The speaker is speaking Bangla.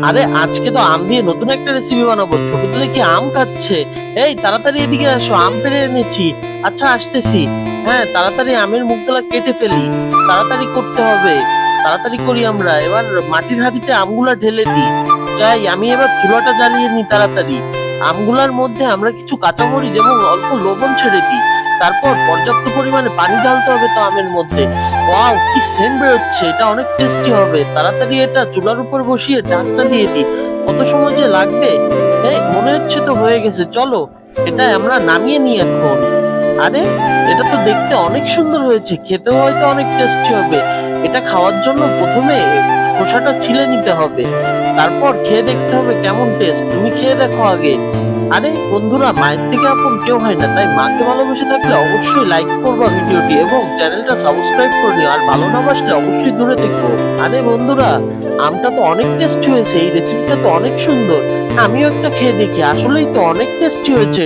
আরে আজকে তো আম দিয়ে নতুন একটা রেসিপি বানাবো। ছোট তো দেখি আম খাচ্ছে। এই তাড়াতাড়ি এদিকে আসো, আম পেড়ে এনেছি। আচ্ছা আসতেছি। হ্যাঁ তাড়াতাড়ি আমের মুখগুলা কেটে ফেলি। তাড়াতাড়ি করতে হবে। তাড়াতাড়ি করি আমরা। এবার মাটির হাঁড়িতে আমগুলা ঢেলে দিই। যাই আমি এবার চুলাটা জ্বালিয়ে নিই তাড়াতাড়ি। আমগুলার মধ্যে আমরা কিছু কাঁচামরিচ এবং অল্প লবণ ছেড়ে দিই। তারপর পর্যাপ্ত পরিমাণে পানি ঢালতে হবে তো আমের মধ্যে। ওয়াও কি সেন্ট বেরোচ্ছে, এটা অনেক টেস্টি হবে। তাড়াতাড়ি এটা চুলার উপর বসিয়ে ঢাকনা দিয়ে দিই। কত সময় যে লাগবে। এই মনে হচ্ছে তো হয়ে গেছে, চলো এটা আমরা নামিয়ে নিই এখন। আরে এটা তো দেখতে অনেক সুন্দর হয়েছে, খেতেও হয়তো অনেক টেস্টি হবে। এটা খাওয়ার জন্য প্রথমে খোসাটা ছিলে নিতে হবে, তারপর খেয়ে দেখতে হবে কেমন টেস্ট। তুমি খেয়ে দেখো আগে। আরে বন্ধুরা, মায়ের থেকে আপন কেউ হয় না, তাই মাকে ভালোবেসে থাকলে অবশ্যই লাইক করবা ভিডিওটি এবং চ্যানেলটা সাবস্ক্রাইব করে নিও। আর ভালো না বাসলে অবশ্যই দূরে থেকো। আরে বন্ধুরা, আমটা তো অনেক টেস্টি হয়েছে, এই রেসিপিটা তো অনেক সুন্দর। আমিও একটা খেয়ে দেখি, আসলেই তো অনেক টেস্টি হয়েছে।